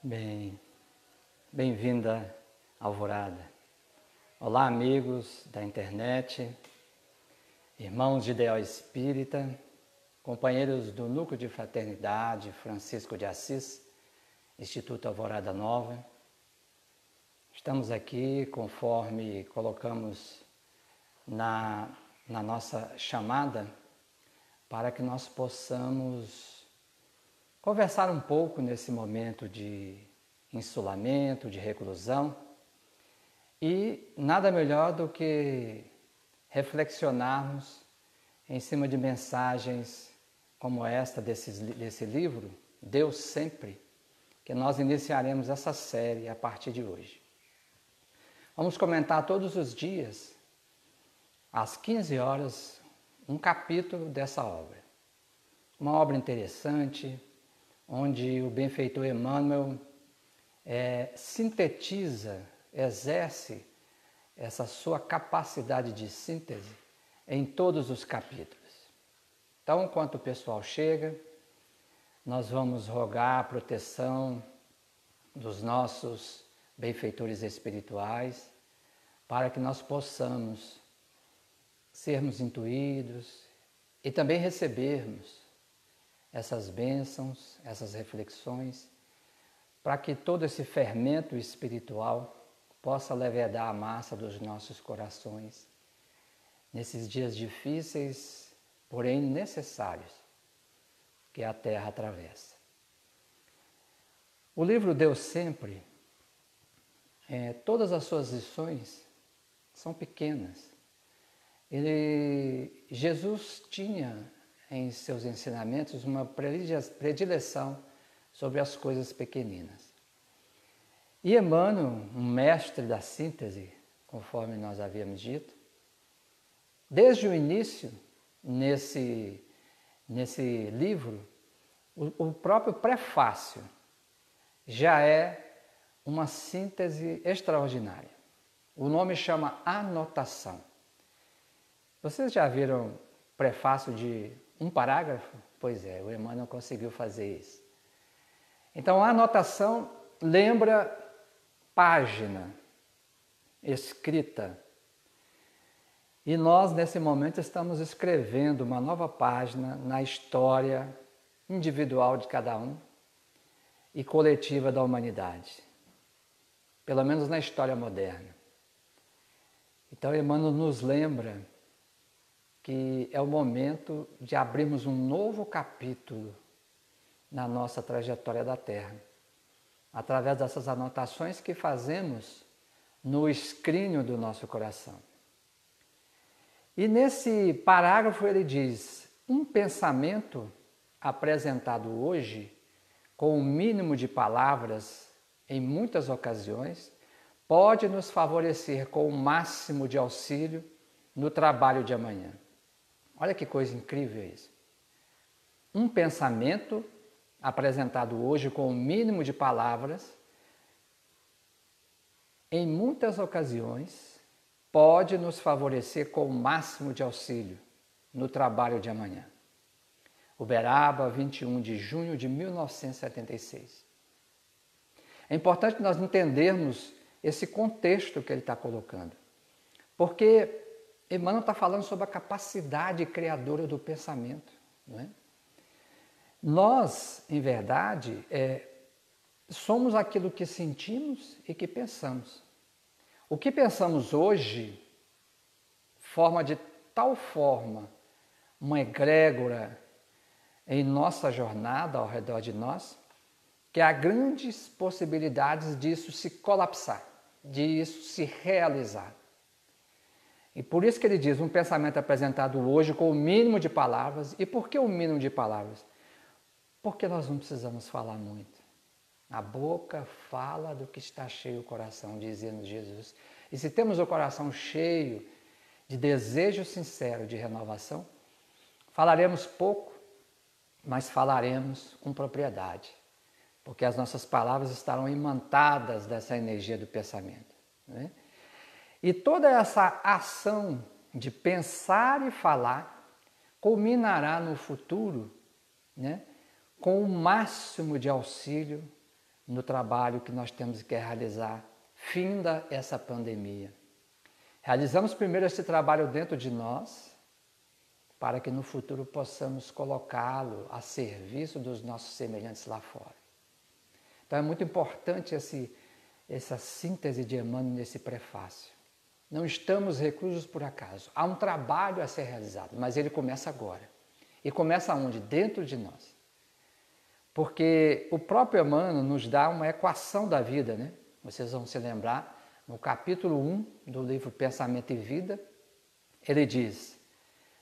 Bem, bem-vinda, Alvorada. Olá, amigos da internet, irmãos de ideal espírita, companheiros do Núcleo de Fraternidade Francisco de Assis, Instituto Alvorada Nova. Estamos aqui conforme colocamos na nossa chamada para que nós possamos conversar um pouco nesse momento de insulamento, de reclusão, e nada melhor do que reflexionarmos em cima de mensagens como esta desse livro, Deus Sempre, que nós iniciaremos essa série a partir de hoje. Vamos comentar todos os dias, às 15 horas, um capítulo dessa obra. Uma obra interessante, onde o benfeitor Emmanuel sintetiza, exerce essa sua capacidade de síntese em todos os capítulos. Então, enquanto o pessoal chega, nós vamos rogar a proteção dos nossos benfeitores espirituais para que nós possamos sermos intuídos e também recebermos essas bênçãos, essas reflexões, para que todo esse fermento espiritual possa levedar a massa dos nossos corações nesses dias difíceis, porém necessários, que a Terra atravessa. O livro Deus Sempre, todas as suas lições são pequenas. Jesus tinha em seus ensinamentos uma predileção sobre as coisas pequeninas. E Emmanuel, um mestre da síntese, conforme nós havíamos dito, desde o início, nesse livro, o próprio prefácio já é uma síntese extraordinária. O nome chama anotação. Vocês já viram prefácio de um parágrafo? Pois é, o Emmanuel conseguiu fazer isso. Então, a anotação lembra página escrita. E nós, nesse momento, estamos escrevendo uma nova página na história individual de cada um e coletiva da humanidade. Pelo menos na história moderna. Então, Emmanuel nos lembra que é o momento de abrirmos um novo capítulo na nossa trajetória da Terra, através dessas anotações que fazemos no escrínio do nosso coração. E nesse parágrafo ele diz: um pensamento apresentado hoje, com o mínimo de palavras, em muitas ocasiões, pode nos favorecer com o máximo de auxílio no trabalho de amanhã. Olha que coisa incrível isso. Um pensamento apresentado hoje com o mínimo de palavras, em muitas ocasiões, pode nos favorecer com o máximo de auxílio no trabalho de amanhã. Uberaba, 21 de junho de 1976. É importante nós entendermos esse contexto que ele está colocando, porque Emmanuel está falando sobre a capacidade criadora do pensamento. Não é? Nós, em verdade, somos aquilo que sentimos e que pensamos. O que pensamos hoje forma de tal forma uma egrégora em nossa jornada ao redor de nós, que há grandes possibilidades disso se colapsar, disso se realizar. E por isso que ele diz, um pensamento apresentado hoje com o mínimo de palavras. E por que o mínimo de palavras? Porque nós não precisamos falar muito. A boca fala do que está cheio o coração, dizendo Jesus. E se temos o coração cheio de desejo sincero de renovação, falaremos pouco, mas falaremos com propriedade. Porque as nossas palavras estarão imantadas dessa energia do pensamento. Né? E toda essa ação de pensar e falar culminará no futuro, né, com o máximo de auxílio no trabalho que nós temos que realizar, finda essa pandemia. Realizamos primeiro esse trabalho dentro de nós, para que no futuro possamos colocá-lo a serviço dos nossos semelhantes lá fora. Então é muito importante essa síntese de Emmanuel nesse prefácio. Não estamos reclusos por acaso. Há um trabalho a ser realizado, mas ele começa agora. E começa onde? Dentro de nós. Porque o próprio Emmanuel nos dá uma equação da vida, né? Vocês vão se lembrar, no capítulo 1 do livro Pensamento e Vida, ele diz,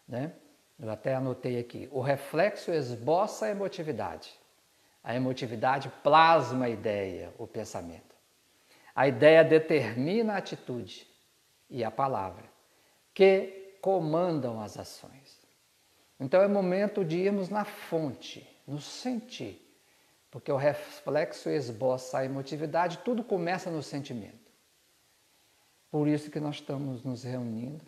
né? Eu até anotei aqui, o reflexo esboça a emotividade. A emotividade plasma a ideia, o pensamento. A ideia determina a atitude e a palavra, que comandam as ações. Então é momento de irmos na fonte, no sentir, porque o reflexo esboça a emotividade, tudo começa no sentimento. Por isso que nós estamos nos reunindo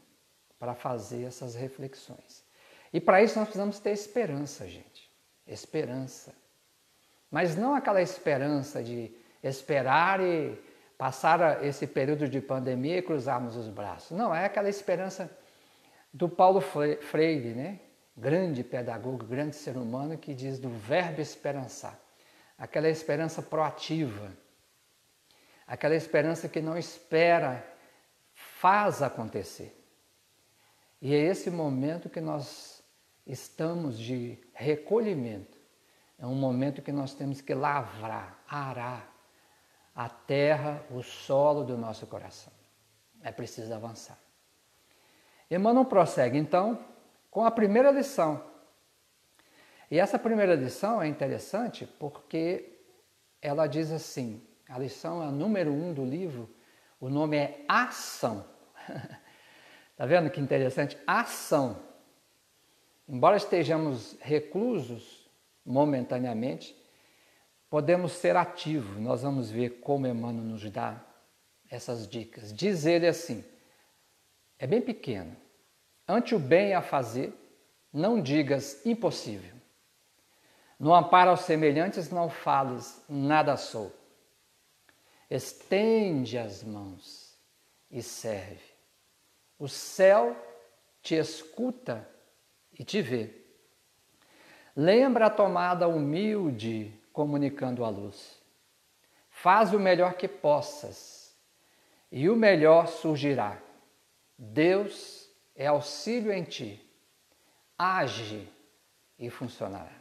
para fazer essas reflexões. E para isso nós precisamos ter esperança, gente. Esperança. Mas não aquela esperança de esperar e passar esse período de pandemia e cruzarmos os braços. Não, é aquela esperança do Paulo Freire, né? Grande pedagogo, grande ser humano, que diz do verbo esperançar. Aquela esperança proativa. Aquela esperança que não espera, faz acontecer. E é esse momento que nós estamos de recolhimento. É um momento que nós temos que lavrar, arar a terra, o solo do nosso coração. É preciso avançar. Emmanuel prossegue, então, com a primeira lição. E essa primeira lição é interessante porque ela diz assim, a lição é a número 1 do livro, o nome é Ação. Está vendo que interessante? Ação. Embora estejamos reclusos momentaneamente, podemos ser ativos. Nós vamos ver como Emmanuel nos dá essas dicas. Diz ele assim, é bem pequeno. Ante o bem a fazer, não digas impossível. No amparo aos semelhantes, não fales nada sou. Estende as mãos e serve. O céu te escuta e te vê. Lembra a tomada humilde comunicando a luz. Faz o melhor que possas e o melhor surgirá. Deus é auxílio em ti. Age e funcionará.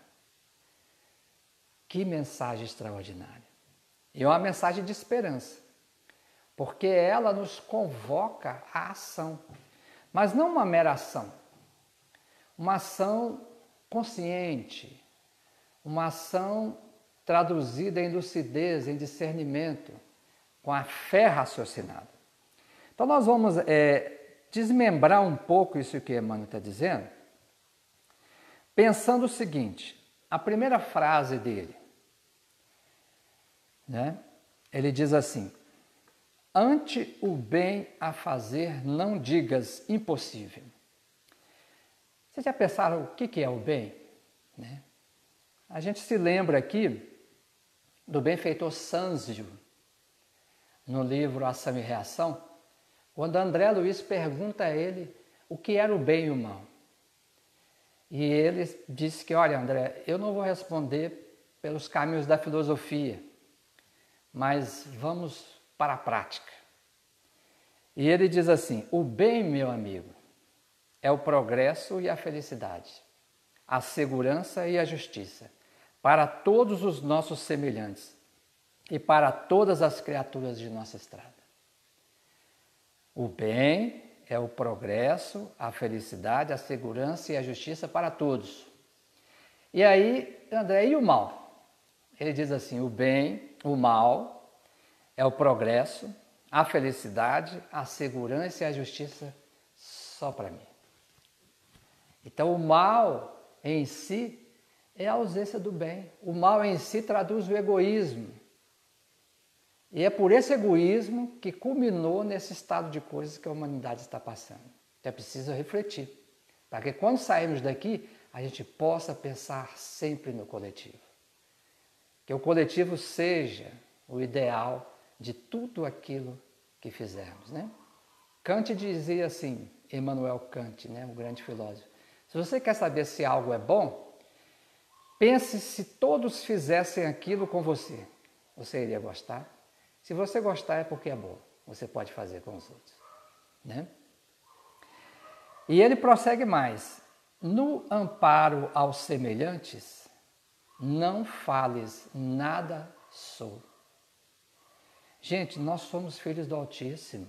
Que mensagem extraordinária. E é uma mensagem de esperança, porque ela nos convoca à ação, mas não uma mera ação, uma ação consciente, uma ação traduzida em lucidez, em discernimento, com a fé raciocinada. Então nós vamos desmembrar um pouco isso que Emmanuel está dizendo, pensando o seguinte, a primeira frase dele, né? Ele diz assim, ante o bem a fazer, não digas impossível. Vocês já pensaram o que é o bem? Né? A gente se lembra aqui do benfeitor Sâncio, no livro Ação e Reação, quando André Luiz pergunta a ele o que era o bem e o mal. E ele disse que, olha André, eu não vou responder pelos caminhos da filosofia, mas vamos para a prática. E ele diz assim, o bem, meu amigo, é o progresso e a felicidade, a segurança e a justiça, para todos os nossos semelhantes e para todas as criaturas de nossa estrada. O bem é o progresso, a felicidade, a segurança e a justiça para todos. E aí, André, e o mal? Ele diz assim, o bem, o mal é o progresso, a felicidade, a segurança e a justiça só para mim. Então o mal em si é a ausência do bem. O mal em si traduz o egoísmo. E é por esse egoísmo que culminou nesse estado de coisas que a humanidade está passando. Então é preciso refletir, para que quando sairmos daqui, a gente possa pensar sempre no coletivo. Que o coletivo seja o ideal de tudo aquilo que fizermos, né? Kant dizia assim, Immanuel Kant, né, um grande filósofo, se você quer saber se algo é bom, pense se todos fizessem aquilo com você. Você iria gostar? Se você gostar é porque é bom. Você pode fazer com os outros, né? E ele prossegue mais. No amparo aos semelhantes, não fales nada sou. Gente, nós somos filhos do Altíssimo.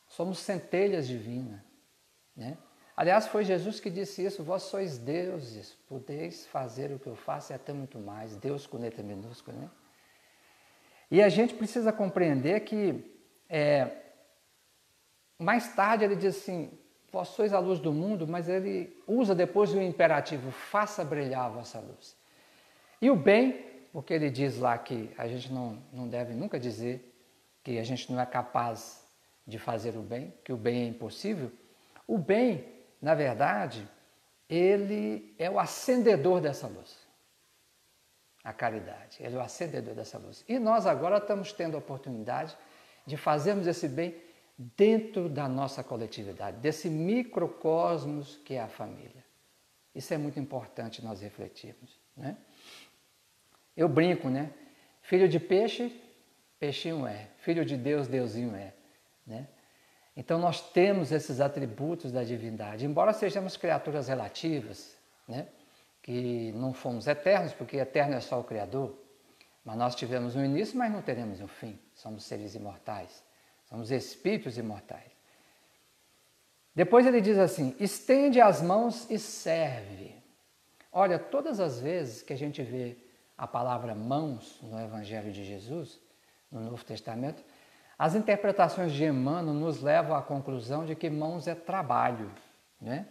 Somos centelhas divinas, né? Aliás, foi Jesus que disse isso, vós sois deuses, podeis fazer o que eu faço e até muito mais. Deus com letra minúscula, né? E a gente precisa compreender que, mais tarde ele diz assim, vós sois a luz do mundo, mas ele usa depois o imperativo, faça brilhar a vossa luz. E o bem, porque ele diz lá que a gente não deve nunca dizer que a gente não é capaz de fazer o bem, que o bem é impossível. O bem, na verdade, ele é o acendedor dessa luz. A caridade, ele é o acendedor dessa luz. E nós agora estamos tendo a oportunidade de fazermos esse bem dentro da nossa coletividade, desse microcosmos que é a família. Isso é muito importante nós refletirmos, né? Eu brinco, né? Filho de peixe, peixinho é. Filho de Deus, deusinho é, né? Então nós temos esses atributos da divindade, embora sejamos criaturas relativas, né? Que não fomos eternos, porque eterno é só o Criador, mas nós tivemos um início, mas não teremos um fim. Somos seres imortais, somos espíritos imortais. Depois ele diz assim, estende as mãos e serve. Olha, todas as vezes que a gente vê a palavra mãos no Evangelho de Jesus, no Novo Testamento, as interpretações de Emmanuel nos levam à conclusão de que mãos é trabalho, né?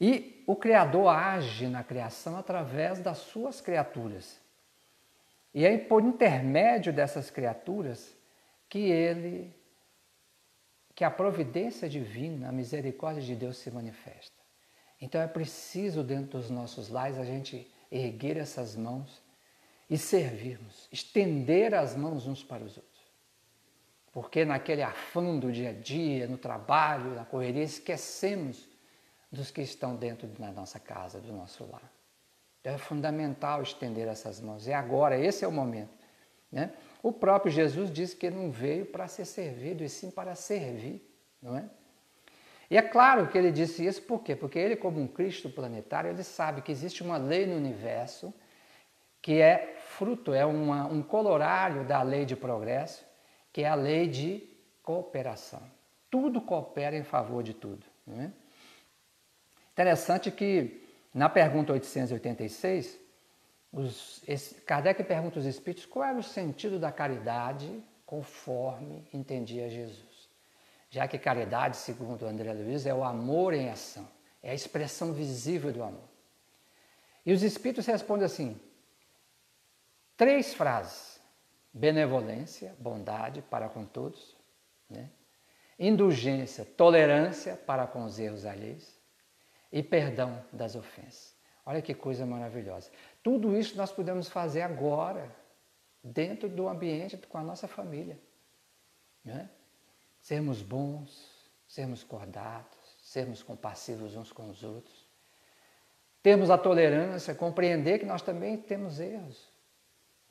E o Criador age na criação através das suas criaturas. E é por intermédio dessas criaturas que a providência divina, a misericórdia de Deus se manifesta. Então é preciso dentro dos nossos lares a gente erguer essas mãos e servirmos, estender as mãos uns para os outros. Porque naquele afã do dia a dia, no trabalho, na correria, esquecemos dos que estão dentro da nossa casa, do nosso lar. Então é fundamental estender essas mãos. É agora, esse é o momento, né? O próprio Jesus disse que ele não veio para ser servido, e sim para servir, não é? E é claro que ele disse isso por quê? Porque ele, como um Cristo planetário, ele sabe que existe uma lei no universo que é fruto, é um colorário da lei de progresso, que é a lei de cooperação. Tudo coopera em favor de tudo, não é? Interessante que, na pergunta 886, Kardec pergunta aos espíritos qual era o sentido da caridade conforme entendia Jesus. Já que caridade, segundo André Luiz, é o amor em ação, é a expressão visível do amor. E os espíritos respondem assim, 3 frases, benevolência, bondade para com todos, né? Indulgência, tolerância para com os erros alheios, e perdão das ofensas. Olha que coisa maravilhosa. Tudo isso nós podemos fazer agora, dentro do ambiente com a nossa família, né? Sermos bons, sermos cordatos, sermos compassivos uns com os outros, termos a tolerância, compreender que nós também temos erros.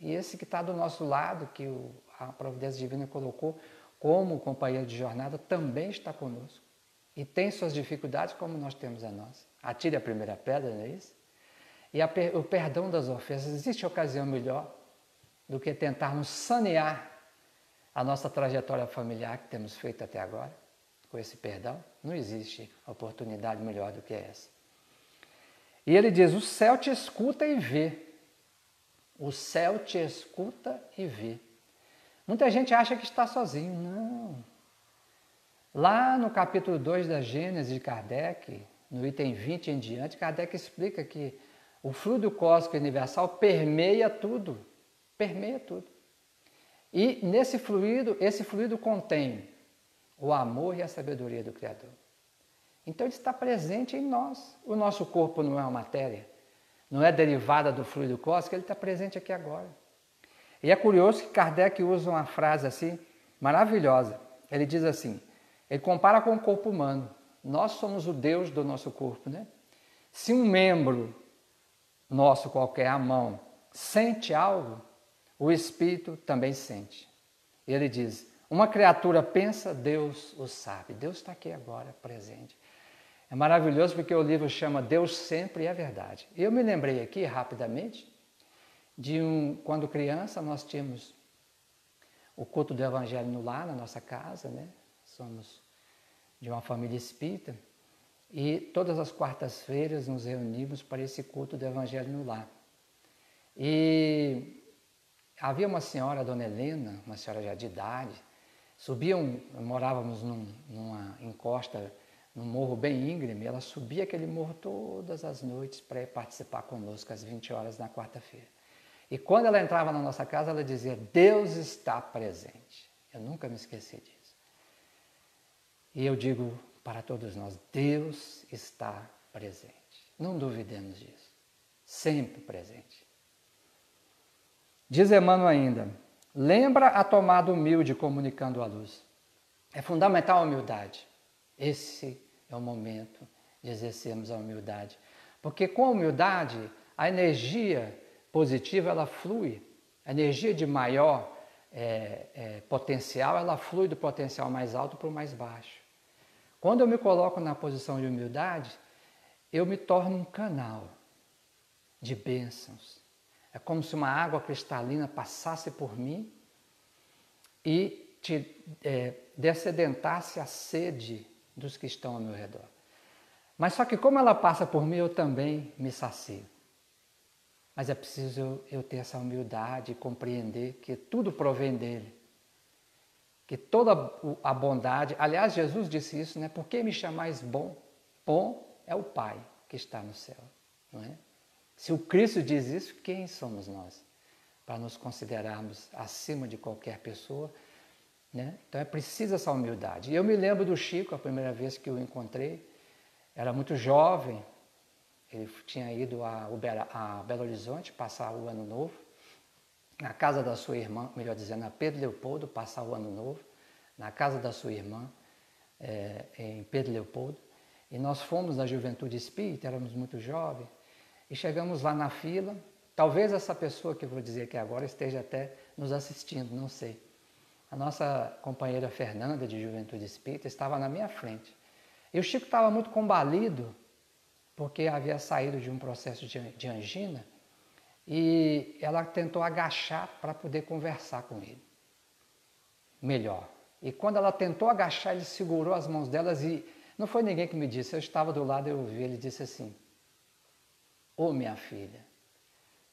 E esse que está do nosso lado, que a Providência Divina colocou como companheiro de jornada, também está conosco. E tem suas dificuldades como nós temos a nossa. Atire a primeira pedra, não é isso? E o perdão das ofensas. Existe ocasião melhor do que tentarmos sanear a nossa trajetória familiar que temos feito até agora, com esse perdão? Não existe oportunidade melhor do que essa. E ele diz, o céu te escuta e vê. O céu te escuta e vê. Muita gente acha que está sozinho. Não. Lá no capítulo 2 da Gênesis de Kardec, no item 20 em diante, Kardec explica que o fluido cósmico universal permeia tudo. Permeia tudo. E esse fluido contém o amor e a sabedoria do Criador. Então ele está presente em nós. O nosso corpo não é uma matéria, não é derivada do fluido cósmico, ele está presente aqui agora. E é curioso que Kardec usa uma frase assim, maravilhosa. Ele diz assim, ele compara com o corpo humano. Nós somos o Deus do nosso corpo, né? Se um membro nosso qualquer, a mão, sente algo, o espírito também sente. E ele diz, uma criatura pensa, Deus o sabe. Deus está aqui agora, presente. É maravilhoso porque o livro chama Deus Sempre é Verdade. Eu me lembrei aqui, rapidamente, quando criança, nós tínhamos o culto do Evangelho no lar, na nossa casa, né? Somos de uma família espírita, e todas as quartas-feiras nos reunimos para esse culto do Evangelho no lar. E havia uma senhora, a dona Helena, uma senhora já de idade, morávamos numa encosta, num morro bem íngreme, ela subia aquele morro todas as noites para participar conosco às 20 horas na quarta-feira. E quando ela entrava na nossa casa, ela dizia, Deus está presente. Eu nunca me esqueci disso. E eu digo para todos nós, Deus está presente. Não duvidemos disso. Sempre presente. Diz Emmanuel ainda, lembra a tomada humilde comunicando a luz. É fundamental a humildade. Esse é o momento de exercermos a humildade. Porque com a humildade, a energia positiva ela flui. A energia de maior potencial, ela flui do potencial mais alto para o mais baixo. Quando eu me coloco na posição de humildade, eu me torno um canal de bênçãos. É como se uma água cristalina passasse por mim e descedentasse a sede dos que estão ao meu redor. Mas só que como ela passa por mim, eu também me sacio. Mas é preciso eu ter essa humildade e compreender que tudo provém dele. Que toda a bondade, aliás, Jesus disse isso, né? Por que me chamais bom? Bom é o Pai que está no céu, não é? Se o Cristo diz isso, quem somos nós? Para nos considerarmos acima de qualquer pessoa, né? Então é preciso essa humildade. E eu me lembro do Chico, a primeira vez que eu o encontrei, era muito jovem, ele tinha ido a Belo Horizonte passar o Ano Novo, na casa da sua irmã, melhor dizendo, a Pedro Leopoldo, passar o Ano Novo, na casa da sua irmã, em Pedro Leopoldo. E nós fomos da Juventude Espírita, éramos muito jovens, e chegamos lá na fila. Talvez essa pessoa que eu vou dizer aqui agora esteja até nos assistindo, não sei. A nossa companheira Fernanda, de Juventude Espírita, estava na minha frente. E o Chico estava muito combalido, porque havia saído de um processo de angina, e ela tentou agachar para poder conversar com ele melhor. E quando ela tentou agachar, ele segurou as mãos delas e não foi ninguém que me disse, eu estava do lado, eu ouvi, ele disse assim, ô minha filha,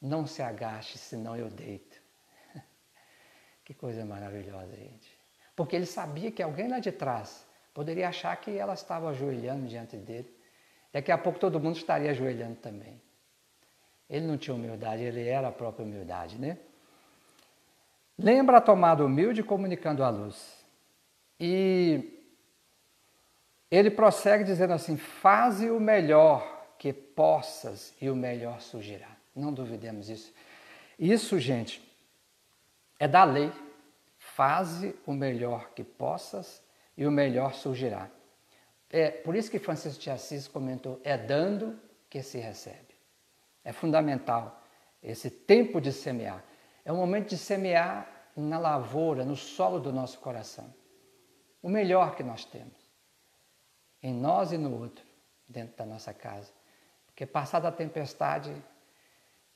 não se agache, senão eu deito. Que coisa maravilhosa, gente. Porque ele sabia que alguém lá de trás poderia achar que ela estava ajoelhando diante dele. Daqui a pouco todo mundo estaria ajoelhando também. Ele não tinha humildade, ele era a própria humildade, né? Lembra a tomada humilde comunicando a luz. E ele prossegue dizendo assim, faze o melhor que possas e o melhor surgirá. Não duvidemos disso. Isso, gente, é da lei. Faze o melhor que possas e o melhor surgirá. É por isso que Francisco de Assis comentou, é dando que se recebe. É fundamental esse tempo de semear. É o momento de semear na lavoura, no solo do nosso coração. O melhor que nós temos. Em nós e no outro, dentro da nossa casa. Porque passada a tempestade,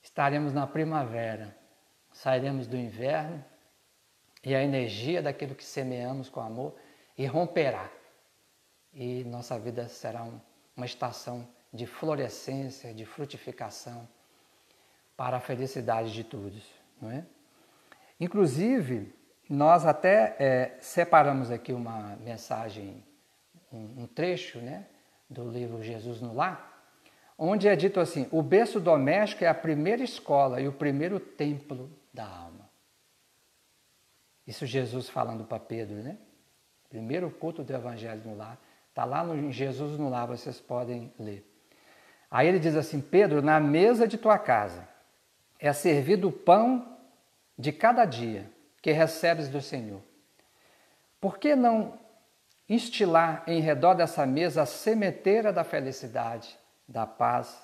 estaremos na primavera. Sairemos do inverno e a energia daquilo que semeamos com amor irromperá. E nossa vida será uma estação de florescência, de frutificação, para a felicidade de todos, não é? Inclusive, nós até separamos aqui uma mensagem, um trecho, né, do livro Jesus no Lar, onde é dito assim, o berço doméstico é a primeira escola e o primeiro templo da alma. Isso Jesus falando para Pedro, né? Primeiro culto do Evangelho no Lar. Está lá no Jesus no Lar, vocês podem ler. Aí ele diz assim, Pedro, na mesa de tua casa é servido o pão de cada dia que recebes do Senhor, por que não instilar em redor dessa mesa a sementeira da felicidade, da paz,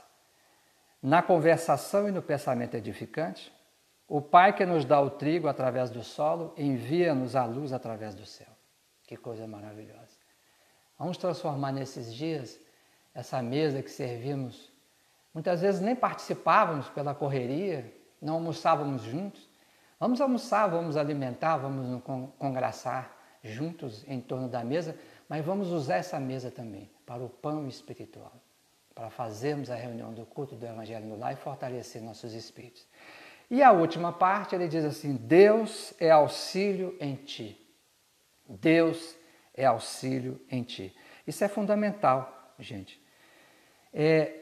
na conversação e no pensamento edificante? O Pai que nos dá o trigo através do solo, envia-nos a luz através do céu. Que coisa maravilhosa. Vamos transformar nesses dias essa mesa que servimos. Muitas vezes nem participávamos pela correria, não almoçávamos juntos. Vamos almoçar, vamos alimentar, vamos nos congraçar juntos em torno da mesa, mas vamos usar essa mesa também para o pão espiritual, para fazermos a reunião do culto do Evangelho no lar e fortalecer nossos espíritos. E a última parte, ele diz assim: Deus é auxílio em ti. Deus é auxílio em ti. Isso é fundamental, gente.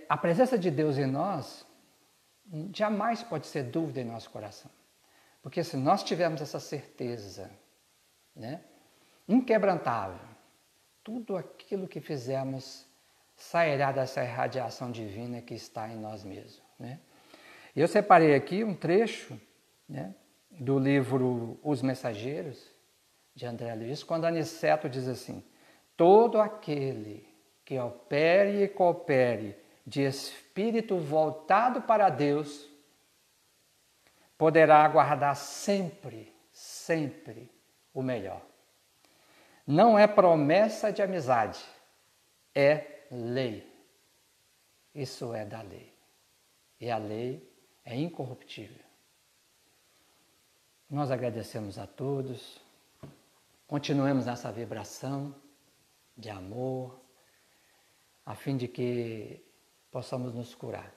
A presença de Deus em nós jamais pode ser dúvida em nosso coração. Porque se nós tivermos essa certeza, né, inquebrantável, tudo aquilo que fizermos sairá dessa irradiação divina que está em nós mesmos, né? Eu separei aqui um trecho, né, do livro Os Mensageiros, de André Luiz, quando Aniceto diz assim: todo aquele que opere e coopere de espírito voltado para Deus poderá aguardar sempre, sempre o melhor. Não é promessa de amizade, é lei. Isso é da lei. E a lei é incorruptível. Nós agradecemos a todos, continuemos nessa vibração de amor, a fim de que possamos nos curar.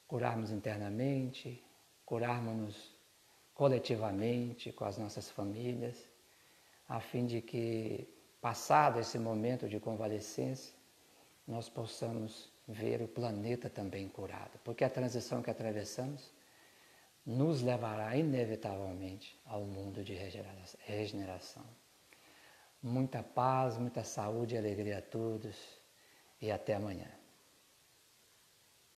Curarmos internamente, curarmos-nos coletivamente com as nossas famílias, a fim de que, passado esse momento de convalescência, nós possamos ver o planeta também curado, porque a transição que atravessamos nos levará inevitavelmente ao mundo de regeneração. Muita paz, muita saúde e alegria a todos e até amanhã.